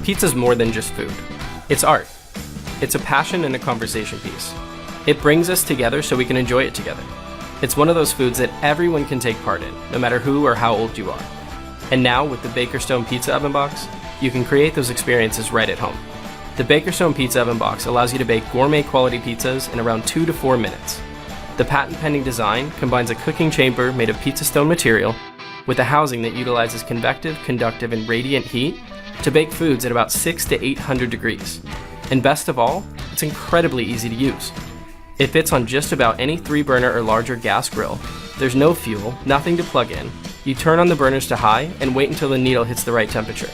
Pizza's more than just food. It's art. It's a passion and a conversation piece. It brings us together so we can enjoy it together. It's one of those foods that everyone can take part in, no matter who or how old you are. And now, with the Bakerstone Pizza Oven Box, you can create those experiences right at home. The Bakerstone Pizza Oven Box allows you to bake gourmet quality pizzas in around 2 to 4 minutes. The patent-pending design combines a cooking chamber made of pizza stone material with a housing that utilizes convective, conductive, and radiant heat to bake foods at about 600 to 800 degrees. And best of all, it's incredibly easy to use. It fits on just about any 3-burner or larger gas grill. There's no fuel, nothing to plug in. You turn on the burners to high and wait until the needle hits the right temperature.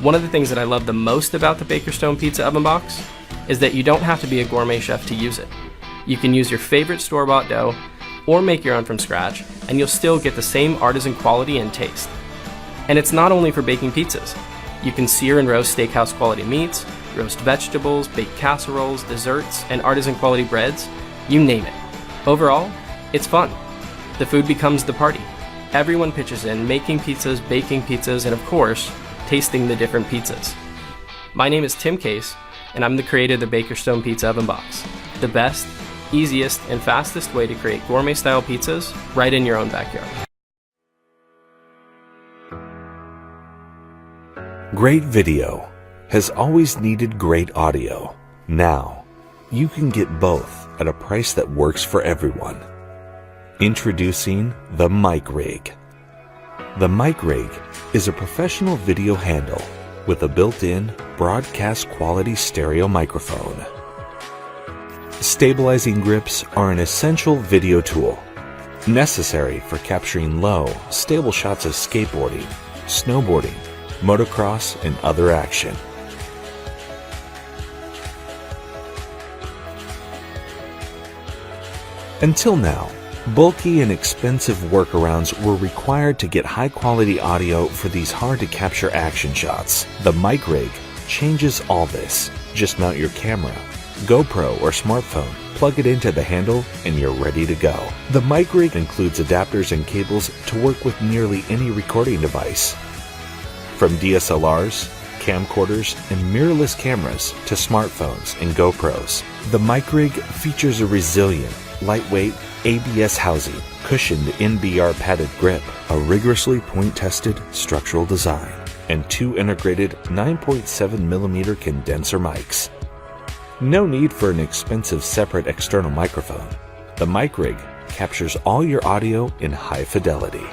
One of the things that I love the most about the Bakerstone Pizza Oven Box is that you don't have to be a gourmet chef to use it. You can use your favorite store-bought dough or make your own from scratch, and you'll still get the same artisan quality and taste. And it's not only for baking pizzas. You can sear and roast steakhouse quality meats, roast vegetables, bake casseroles, desserts, and artisan quality breads, you name it. Overall, it's fun. The food becomes the party. Everyone pitches in, making pizzas, baking pizzas, and of course, tasting the different pizzas. My name is Tim Case, and I'm the creator of the Bakerstone Pizza Oven Box, the best, easiest, and fastest way to create gourmet-style pizzas right in your own backyard. Great video has always needed great audio. Now, you can get both at a price that works for everyone. Introducing the Mic Rig. The Mic Rig is a professional video handle with a built-in broadcast quality stereo microphone. Stabilizing grips are an essential video tool, necessary for capturing low, stable shots of skateboarding, snowboarding, motocross, and other action. Until now, bulky and expensive workarounds were required to get high-quality audio for these hard-to-capture action shots. The Mic Rig changes all this. Just mount your camera, GoPro or smartphone, plug it into the handle, and you're ready to go. The Mic Rig includes adapters and cables to work with nearly any recording device. From DSLRs, camcorders, and mirrorless cameras to smartphones and GoPros, the Mic Rig features a resilient, lightweight ABS housing, cushioned NBR padded grip, a rigorously point-tested structural design, and 2 integrated 9.7mm condenser mics. No need for an expensive separate external microphone. The Mic Rig captures all your audio in high fidelity.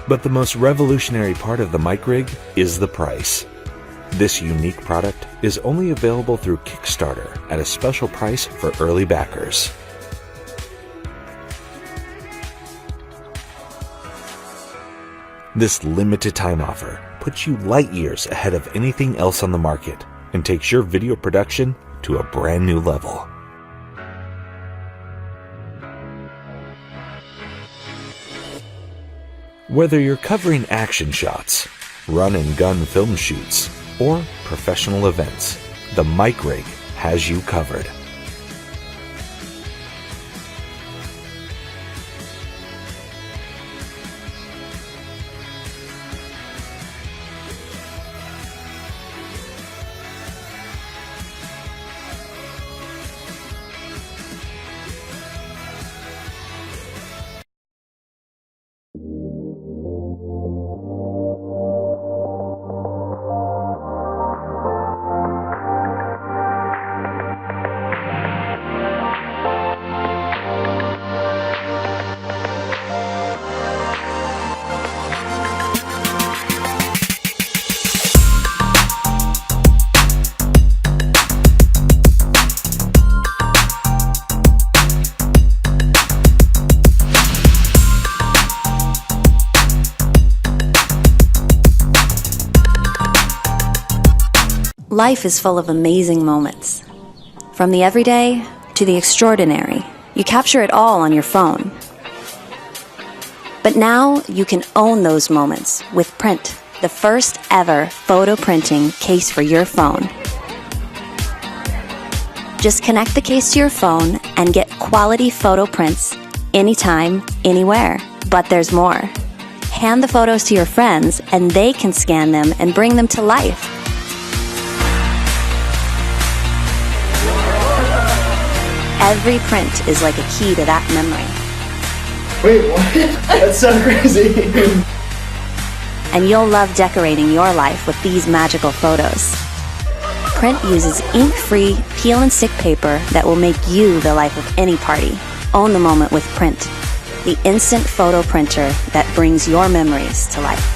But the most revolutionary part of the Mic Rig is the price. This unique product is only available through Kickstarter at a special price for early backers. This limited time offer puts you light years ahead of anything else on the market and takes your video production to a brand new level. Whether you're covering action shots, run and gun film shoots, or professional events, the Mic Rig has you covered. Life is full of amazing moments. From the everyday to the extraordinary, you capture it all on your phone. But now you can own those moments with Print, the first ever photo printing case for your phone. Just connect the case to your phone and get quality photo prints anytime, anywhere. But there's more. Hand the photos to your friends and they can scan them and bring them to life. Every print is like a key to that memory. Wait, what? That's so crazy. And you'll love decorating your life with these magical photos. Print uses ink-free, peel-and-stick paper that will make you the life of any party. Own the moment with Print, the instant photo printer that brings your memories to life.